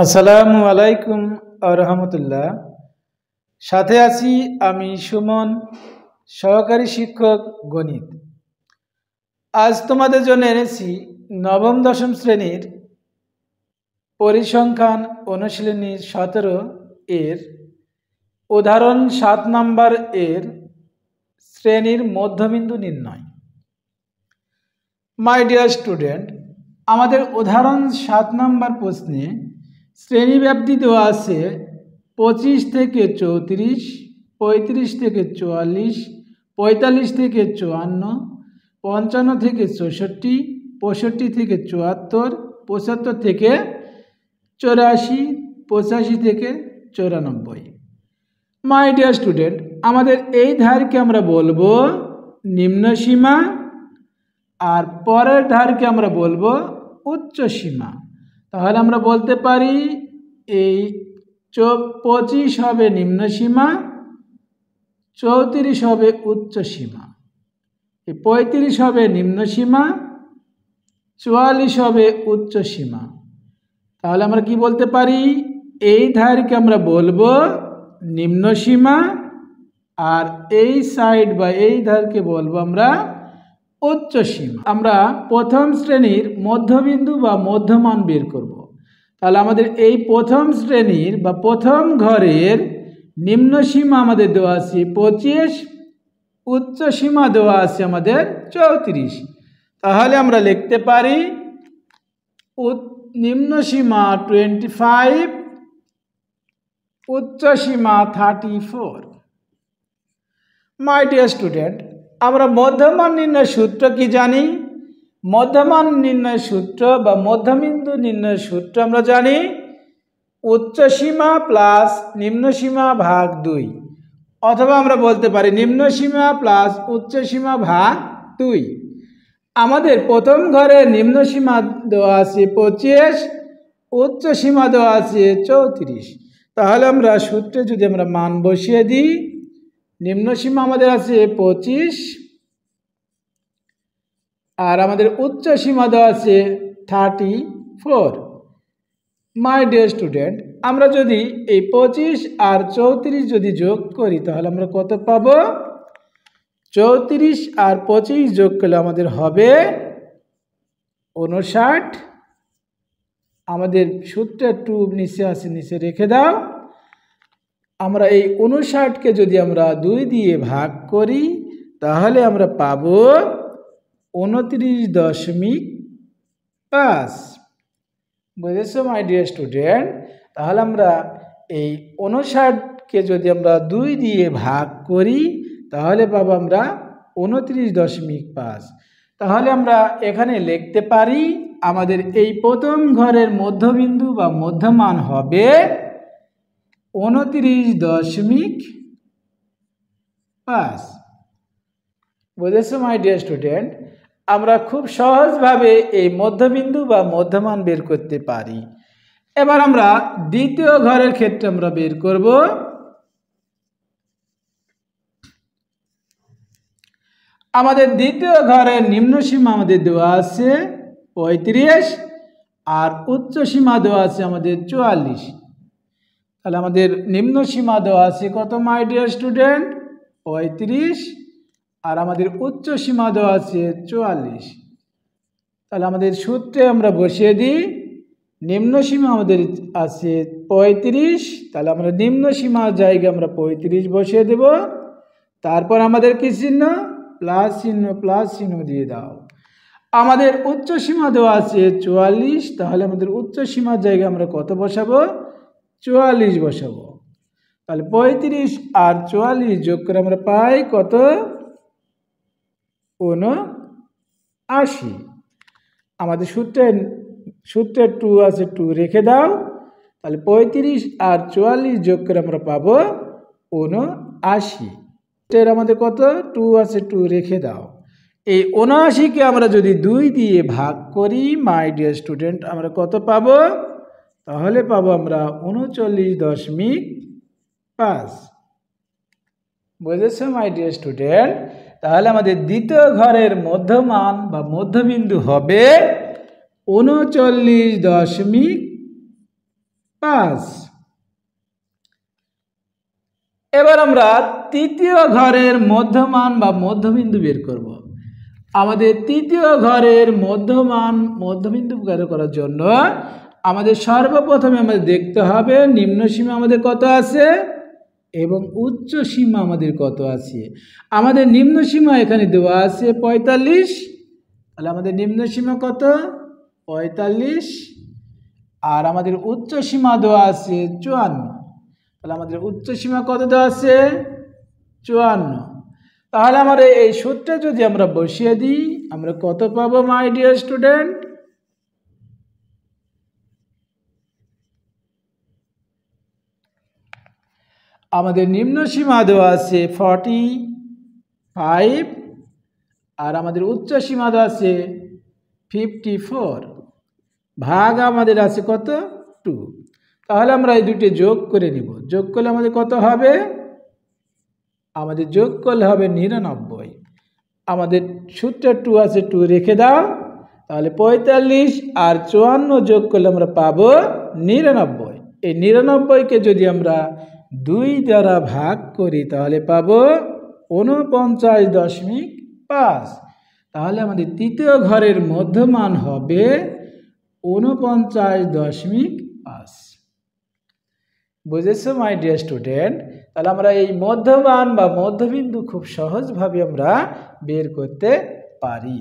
আসসালামু আলাইকুম আরহামতুল্লাহ। সাথে আছি আমি সুমন, সহকারী শিক্ষক গণিত। আজ তোমাদের জন্য এনেছি নবম দশম শ্রেণীর পরিসংখ্যান অনুশীলনী 17 এর উদাহরণ 7 নম্বর এর শ্রেণীর মধ্যবিন্দু নির্ণয়। মাই ডিয়ার স্টুডেন্ট, আমাদের উদাহরণ 7 নম্বর প্রশ্নে শ্রেণী ব্যাপ্তি দেওয়া আছে 25 থেকে 34, 35 থেকে 44, 45 থেকে 54, 55 থেকে 64, 65 থেকে 74, 75 থেকে 84, 85 থেকে 94। মাই ডিয়ার স্টুডেন্ট, আমাদের এই ধারকে আমরা বলবো নিম্ন সীমা আর পরের ধারকে আমরা বলবো উচ্চ সীমা। তাহলে আমরা বলতে পারি এই 25 হবে নিম্ন সীমা, 34 হবে উচ্চ সীমা, এই 35 হবে নিম্ন সীমা, 44 হবে উচ্চ সীমা। তাহলে আমরা কি বলতে পারি, এই ধারকে আমরা বলবো নিম্ন সীমা আর এই সাইড বা এই ধারকে বলবো আমরা উচ্চ সীমা। আমরা প্রথম শ্রেণীর মধ্যবিন্দু বা মধ্যমান বের করব। তাহলে আমাদের এই প্রথম শ্রেণীর বা প্রথম ঘরের নিম্ন সীমা আমাদের দেওয়া আছে 25, উচ্চ সীমা দেওয়া আছে আমাদের 34। তাহলে আমরা লিখতে পারি নিম্ন সীমা 25, উচ্চ সীমা 34। মাই ডিয়ার স্টুডেন্ট, আমরা মধ্যমান নির্ণয় সূত্র কি জানি? মধ্যমান নির্ণয় সূত্র বা মধ্যবিন্দু নির্ণয় সূত্র আমরা জানি উচ্চ সীমা প্লাস নিম্ন সীমা ভাগ 2, অথবা আমরা বলতে পারি নিম্ন সীমা প্লাস উচ্চ সীমা ভাগ 2। আমাদের প্রথম ঘরে নিম্ন সীমা দেওয়া আছে 25, উচ্চ সীমা দেওয়া আছে 34। তাহলে আমরা সূত্রে যদি আমরা মান বসিয়ে দিই, নিম্ন সীমা আমাদের আছে 25 আর আমাদের উচ্চ সীমা দেওয়া আছে 34। মাই ডিয়ার স্টুডেন্ট, আমরা যদি এই 25 আর 34 যদি যোগ করি তাহলে আমরা কত পাবো? 34 আর 25 যোগ করলে আমাদের হবে 59। আমাদের সূত্রে 2 নিচে আছে, নিচে রেখে দাও। আমরা এই 59কে যদি আমরা 2 দিয়ে ভাগ করি তাহলে আমরা পাবো 29.5। বুঝেছো মাই ডিয়ার স্টুডেন্ট? তাহলে আমরা এই 59কে যদি আমরা 2 দিয়ে ভাগ করি তাহলে পাবো আমরা 29.5। তাহলে আমরা এখানে লিখতে পারি আমাদের এই প্রথম ঘরের মধ্যবিন্দু বা মধ্যমান হবে 29.5। বুঝেছো মাই ডিয়ার স্টুডেন্ট? আমরা খুব সহজভাবে এই মধ্যবিন্দু বা মধ্যমান বের করতে পারি। এবার আমরা দ্বিতীয় ঘরের ক্ষেত্রে আমরা বের করব। আমাদের দ্বিতীয় ঘরের নিম্ন সীমা আমাদের দেওয়া আছে 35 আর উচ্চ সীমা দেওয়া আছে আমাদের 44। তাহলে আমাদের নিম্ন সীমা দেওয়া আছে কত মাই ডিয়ার স্টুডেন্ট? 35 আর আমাদের উচ্চ সীমা দেওয়া আছে 44। তাহলে আমাদের সূত্রে আমরা বসিয়ে দিই, নিম্ন সীমা আমাদের আছে 35, তাহলে আমরা নিম্ন সীমার জায়গায় আমরা 35 বসিয়ে দেব। তারপর আমাদের কি চিহ্ন? প্লাস চিহ্ন, প্লাস চিহ্ন দিয়ে দাও। আমাদের উচ্চ সীমা দেওয়া আছে 44, তাহলে আমাদের উচ্চ সীমার জায়গায় আমরা কত বসাবো? 44 বসাবো। তাহলে 35 আর 44 যোগ করে আমরা পাই কত? 79। আমাদের সূত্রে 2 আছে, 2 রেখে দাও। তাহলে 35 আর 44 যোগ করে আমরা পাবো 79। এর আমাদের কত? 2 আছে, 2 রেখে দাও। এই 79কে আমরা যদি 2 দিয়ে ভাগ করি মাই ডিয়ার স্টুডেন্ট আমরা কত পাবো? তাহলে পাবো আমরা 39.5। বুঝেছো মাই ডিয়ার স্টুডেন্ট? তাহলে আমাদের দ্বিতীয় ঘরের মধ্যমান বা মধ্যবিন্দু হবে 39.5 5। এবার আমরা তৃতীয় ঘরের মধ্যমান বা মধ্যবিন্দু বের করব। আমাদের তৃতীয় ঘরের মধ্যবিন্দু বের করার জন্য আমাদের সর্বপ্রথমে আমাদের দেখতে হবে নিম্ন সীমা আমাদের কত আছে এবং উচ্চ সীমা আমাদের কত আছে। আমাদের নিম্ন সীমা এখানে দেওয়া আছে 45, তাহলে আমাদের নিম্ন সীমা কত 45, আর আমাদের উচ্চ সীমা দেওয়া আছে 54, তাহলে আমাদের উচ্চ সীমা কত দেওয়া আছে 54। তাহলে আমরা এই সূত্রে যদি আমরা বসিয়ে দিই আমরা কত পাবো মাই ডিয়ার স্টুডেন্ট? আমাদের নিম্ন সীমা দেওয়া আছে 45 আর আমাদের উচ্চ সীমা দেওয়া আছে 54, ভাগ আমাদের আছে কত 2। তাহলে আমরা এই দুটি যোগ করে নিব, যোগ করলে আমাদের কত হবে? আমাদের যোগ করলে হবে 99। আমাদের সূত্রে 2 আছে, 2 রেখে দাও, তাহলে 45 আর 54 যোগ করলে আমরা পাবো 99। এই 99কে যদি আমরা 2 দ্বারা ভাগ করি তাহলে পাবো 49.5। তাহলে আমাদের তৃতীয় ঘরের মধ্যমান হবে 49.5। বুঝেছো মাই ডিয়ার স্টুডেন্ট? তাহলে আমরা এই মধ্যমান বা মধ্যবিন্দু খুব সহজভাবে আমরা বের করতে পারি।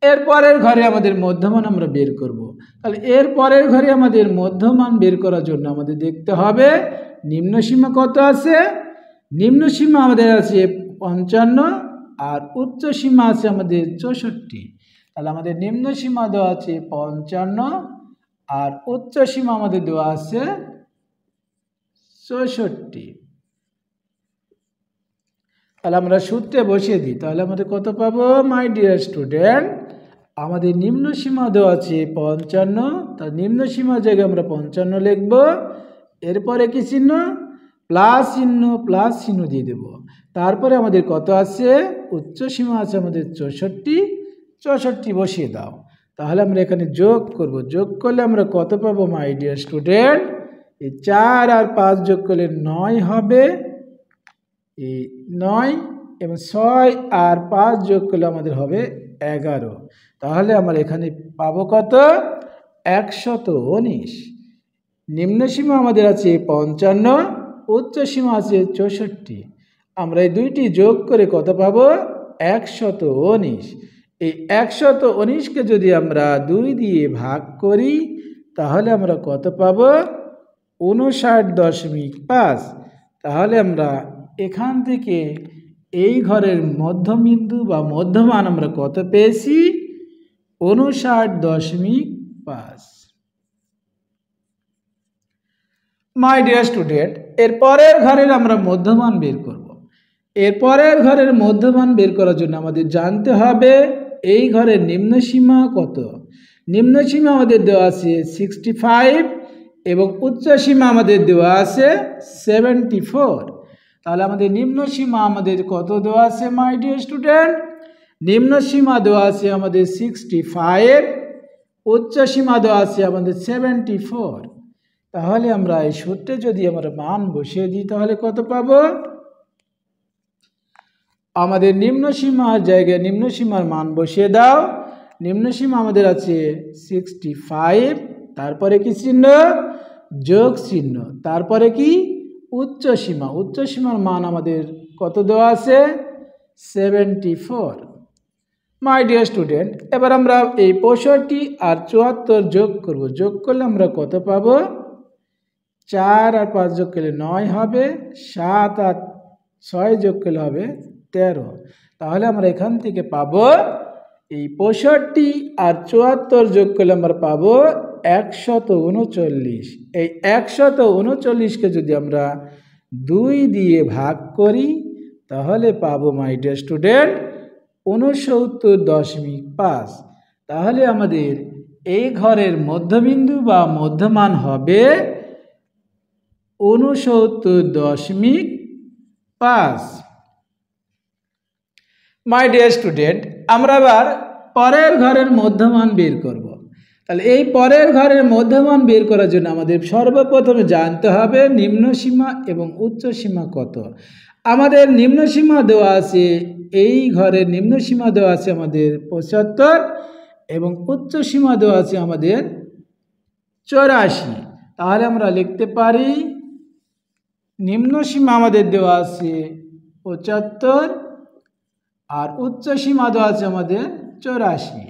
এরপরের ঘরে আমাদের মধ্যমান আমরা বের করব। তাহলে এরপরের ঘরে আমাদের মধ্যমান বের করার জন্য আমাদের দেখতে হবে নিম্ন সীমা কত আছে। নিম্ন সীমা আমাদের আছে 55 আর উচ্চ সীমা আছে আমাদের 64। তাহলে আমাদের নিম্ন সীমা দেওয়া আছে 55 আর উচ্চ সীমা আমাদের দেওয়া আছে 64। তাহলে আমরা সূত্রে বসিয়ে দিই, তাহলে আমাদের কত পাবো মাই ডিয়ার স্টুডেন্ট? আমাদের নিম্ন সীমা দেওয়া আছে 55, তার নিম্ন সীমার জায়গায় আমরা 55 লিখব। এরপরে কি চিহ্ন? প্লাস চিহ্ন দিয়ে দেব। তারপরে আমাদের কত আছে? উচ্চ সীমা আছে আমাদের 64 বসিয়ে দাও। তাহলে আমরা এখানে যোগ করব, যোগ করলে আমরা কত পাবো মাই ডিয়ার স্টুডেন্ট? এই 4 আর 5 যোগ করলে 9 হবে, এই 9 এবং 6 আর 5 যোগ করলে আমাদের হবে 11। তাহলে আমরা এখানে পাবো কত? 119। নিম্ন সীমা আমাদের আছে 55, উচ্চ সীমা আছে 64। আমরা এই দুইটি যোগ করে কত পাবো? 119। এই 119কে যদি আমরা 2 দিয়ে ভাগ করি তাহলে আমরা কত পাবো? 59.5। তাহলে আমরা এখান থেকে এই ঘরের মধ্যবিন্দু বা মধ্যমান আমরা কত পেয়েছি? 59.5। মাই ডিয়ার স্টুডেন্ট, এরপরের ঘরের আমরা মধ্যমান বের করব। এরপরের ঘরের মধ্যমান বের করার জন্য আমাদের জানতে হবে এই ঘরের নিম্ন সীমা কত। নিম্ন সীমা আমাদের দেওয়া আছে 65 এবং উচ্চ সীমা আমাদের দেওয়া আছে 74। তাহলে আমাদের নিম্ন সীমা আমাদের কত দেওয়া আছে মাই ডিয়ার স্টুডেন্ট? নিম্ন সীমা দেওয়া আছে আমাদের 65, উচ্চ সীমা দেওয়া আছে আমাদের 74। তাহলে আমরা এই সূত্রে যদি আমরা মান বসিয়ে দিই তাহলে কত পাবো? আমাদের নিম্ন সীমার জায়গায় নিম্ন সীমার মান বসিয়ে দাও। নিম্ন সীমা আমাদের আছে 65, তারপরে কি চিহ্ন? যোগ চিহ্ন, তারপরে কি? উচ্চ সীমা। উচ্চ সীমার মান আমাদের কত দেওয়া আছে? 74। মাই ডিয়ার স্টুডেন্ট, এবার আমরা এই 65 আর 74 যোগ করব। যোগ করলে আমরা কত পাবো? 4 আর 5 যোগ করলে 9 হবে, 7 আর 6 যোগ করলে হবে 13। তাহলে আমরা এখান থেকে পাবো এই 65 আর 74 যোগ করলে আমরা পাবো 139। এই 139কে যদি আমরা 2 দিয়ে ভাগ করি তাহলে পাবো মাই ডিয়ার স্টুডেন্ট 69.5। তাহলে আমাদের এই ঘরের মধ্যবিন্দু বা মধ্যমান হবে 69.5। মাই ডিয়ার স্টুডেন্ট, আমরা আবার পরের ঘরের মধ্যমান বের করব। তাহলে এই পরের ঘরের মধ্যমান বের করার জন্য আমাদের সর্বপ্রথমে জানতে হবে নিম্ন সীমা এবং উচ্চ সীমা কত। আমাদের নিম্ন সীমা দেওয়া আছে, এই ঘরের নিম্ন সীমা দেওয়া আছে আমাদের 75 এবং উচ্চ সীমা দেওয়া আছে আমাদের 84। তাহলে আমরা লিখতে পারি নিম্ন সীমা আমাদের দেওয়া আছে 75 আর উচ্চ সীমা দেওয়া আছে আমাদের 84।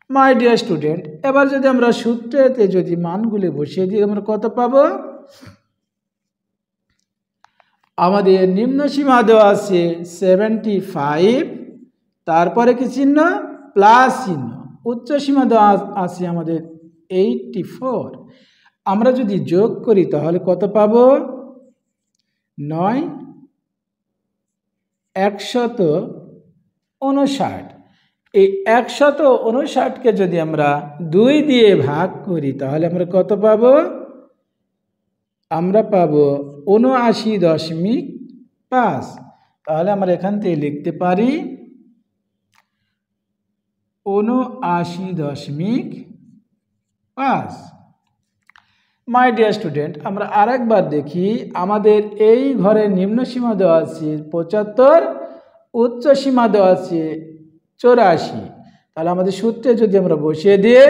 মাই ডিয়ার স্টুডেন্ট, এবার যদি আমরা সূত্রেতে যদি মানগুলি বসিয়ে দিই আমরা কত পাবো? আমাদের নিম্ন সীমা দেওয়া আছে 75, তারপরে কি চিহ্ন? প্লাস চিহ্ন। উচ্চ সীমা দেওয়া আছে আমাদের 84। আমরা যদি যোগ করি তাহলে কত পাবো? 9 159। এই 159কে যদি আমরা 2 দিয়ে ভাগ করি তাহলে আমরা কত পাবো? আমরা পাবো 79.5। তাহলে আমরা এখান থেকে লিখতে পারি 79.5। মাই ডিয়ার স্টুডেন্ট, আমরা আরেকবার দেখি। আমাদের এই ঘরের নিম্ন সীমা দেওয়া আছে 75, উচ্চ সীমা দেওয়া আছে 84। তাহলে আমাদের সূত্রে যদি আমরা বসিয়ে দিই,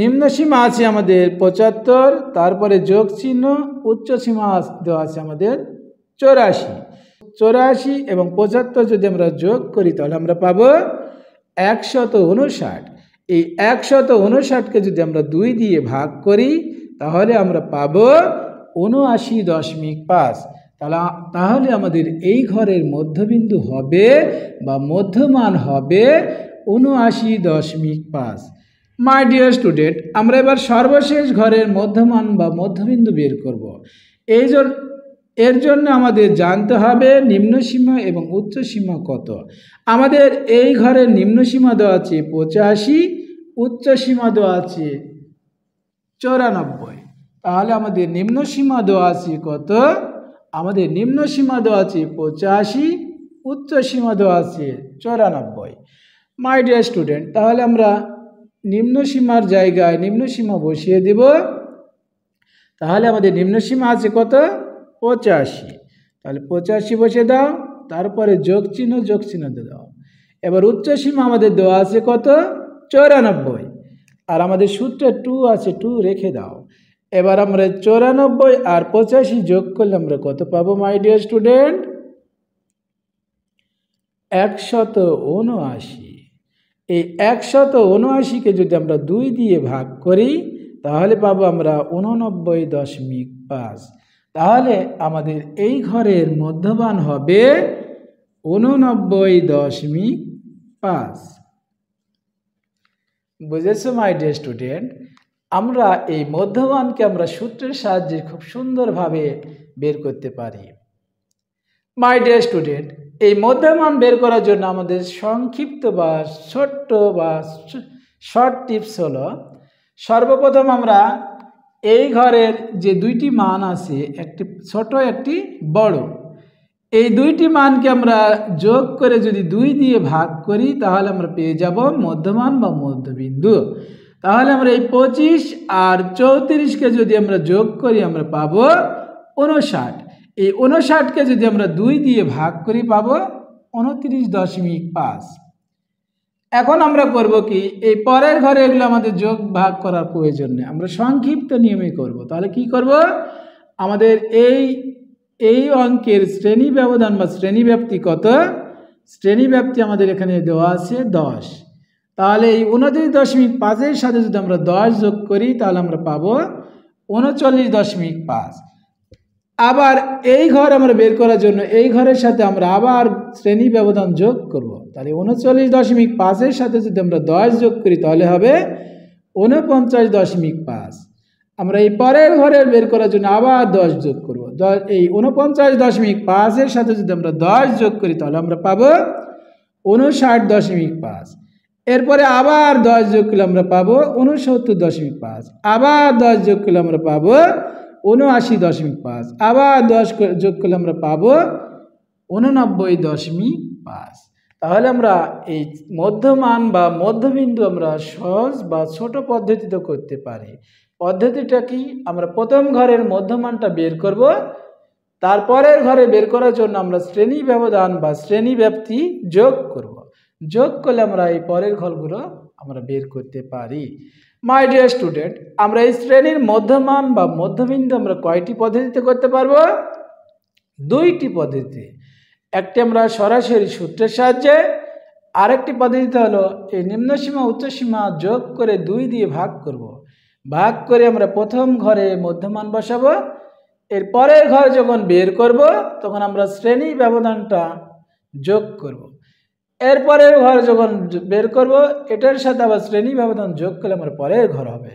নিম্ন সীমা আছে আমাদের 75, তারপরে যোগ চিহ্ন, উচ্চ সীমা দেওয়া আছে আমাদের 84 এবং 75 যদি আমরা যোগ করি তাহলে আমরা পাবো 159। এই 159কে যদি আমরা 2 দিয়ে ভাগ করি তাহলে আমরা পাবো 79.5। তাহলে আমাদের এই ঘরের মধ্যবিন্দু হবে বা মধ্যমান হবে 79.5। মাই ডিয়ার স্টুডেন্ট, আমরা এবার সর্বশেষ ঘরের মধ্যমান বা মধ্যবিন্দু বের করব। এর জন্য আমাদের জানতে হবে নিম্ন সীমা এবং উচ্চ সীমা কত। আমাদের এই ঘরের নিম্ন সীমা দেওয়া আছে 85, উচ্চ সীমা দেওয়া আছে 94। তাহলে আমাদের নিম্ন সীমা দেওয়া আছে কত? আমাদের নিম্ন সীমা দেওয়া আছে 85, উচ্চ সীমা দেওয়া আছে 94। মাই ডিয়ার স্টুডেন্ট, তাহলে আমরা নিম্ন সীমার জায়গায় নিম্ন সীমা বসিয়ে দেব। তাহলে আমাদের নিম্ন সীমা আছে কত? 85। তাহলে 85 বসিয়ে দাও, তারপরে যোগ চিহ্ন দাও। এবার উচ্চ সীমা আমাদের দেওয়া আছে কত? 94। আর আমাদের সূত্রে 2 আছে, 2 রেখে দাও। এবার আমরা 94 আর 85 যোগ করলে আমরা কত পাবো মাই ডিয়ার স্টুডেন্ট? 179। এই 179কে যদি আমরা 2 দিয়ে ভাগ করি তাহলে পাবো আমরা 89.5। তাহলে আমাদের এই ঘরের মধ্যমান হবে 89.5। বুঝেছো মাই ডিয়ার স্টুডেন্ট? আমরা এই মধ্যমানকে আমরা সূত্রের সাহায্যে খুব সুন্দরভাবে বের করতে পারি। মাই ডিয়ার স্টুডেন্ট, এই মধ্যমান বের করার জন্য আমাদের সংক্ষিপ্ত বা ছোট্ট বা শর্ট টিপস হলো, সর্বপ্রথম আমরা এই ঘরের যে 2টি মান আছে, একটি ছোট একটি বড়, এই 2টি মানকে আমরা যোগ করে যদি 2 দিয়ে ভাগ করি তাহলে আমরা পেয়ে যাব মধ্যমান বা মধ্যবিন্দু। তাহলে আমরা এই 25 আর 34কে যদি আমরা যোগ করি আমরা পাবো 59। এই 59কে যদি আমরা 2 দিয়ে ভাগ করি পাবো 29.5। এখন আমরা করব কি, এই পরের ঘরে এগুলো আমাদের যোগ ভাগ করার প্রয়োজন নেই, আমরা সংক্ষিপ্ত নিয়মে করব। তাহলে কি করব? আমাদের এই অঙ্কের শ্রেণী ব্যবধান বা শ্রেণী ব্যাপ্তি কত? শ্রেণী ব্যাপ্তি আমাদের এখানে দেওয়া আছে 10। তাহলে এই 29.5-এর সাথে যদি আমরা 10 যোগ করি তাহলে আমরা পাবো 39.5। আবার এই ঘর আমরা বের করার জন্য এই ঘরের সাথে আমরা আবার শ্রেণী ব্যবধান যোগ করব। তাহলে 39.5-এর সাথে যদি আমরা 10 যোগ করি তাহলে হবে 49.5। আমরা এই পরের ঘরের বের করার জন্য আবার 10 যোগ করব। এই 49.5-এর সাথে যদি আমরা 10 যোগ করি তাহলে আমরা পাবো 59.5। এরপরে আবার 10 যোগ করলে আমরা পাবো 69.5। আবার 10 যোগ করলে আমরা পাবো 79.5। আবার 10 যোগ করলে আমরা পাবো 89.5। তাহলে আমরা এই মধ্যমান বা মধ্যবিন্দু আমরা সহজ বা ছোট পদ্ধতিতে করতে পারি। পদ্ধতিটা কি? আমরা প্রথম ঘরের মধ্যমানটা বের করব, তারপরের ঘরে বের করার জন্য আমরা শ্রেণী ব্যবধান বা শ্রেণী ব্যাপ্তি যোগ করব। যোগ করলে আমরা এই পরের ঘরগুলো আমরা বের করতে পারি। মাই ডিয়ার স্টুডেন্ট, আমরা এই শ্রেণীর মধ্যমান বা মধ্যবিন্দু আমরা কয়টি পদ্ধতিতে করতে পারবো? দুইটি পদ্ধতি। একটি আমরা সরাসরি সূত্রের সাহায্যে, আরেকটি পদ্ধতিতে হলো এই নিম্নসীমা উচ্চসীমা যোগ করে 2 দিয়ে ভাগ করব। ভাগ করে আমরা প্রথম ঘরে মধ্যমান বসাবো, এর পরের ঘর যখন বের করব তখন আমরা শ্রেণী ব্যবধানটা যোগ করব। এরপরের ঘর যখন বের করব এটার সাথে আবার শ্রেণী ব্যবধান যোগ করলে আমার পরের ঘর হবে।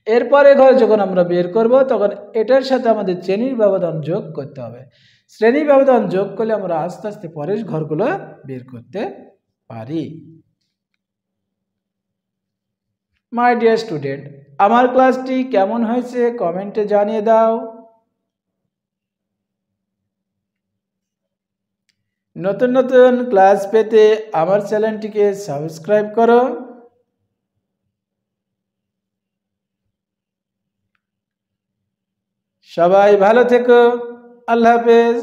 এরপরের ঘর যখন আমরা বের করব তখন এটার সাথে আমাদের শ্রেণীর ব্যবধান যোগ করতে হবে। শ্রেণী ব্যবধান যোগ করলে আমরা আস্তে আস্তে পরের ঘরগুলো বের করতে পারি। মাই ডিয়ার স্টুডেন্ট, আমার ক্লাসটি কেমন হয়েছে কমেন্টে জানিয়ে দাও। নতুন নতুন ক্লাস পেতে আমার চ্যানেলটিকে সাবস্ক্রাইব করো। সবাই ভালো থেকো। আল্লাহ হাফেজ।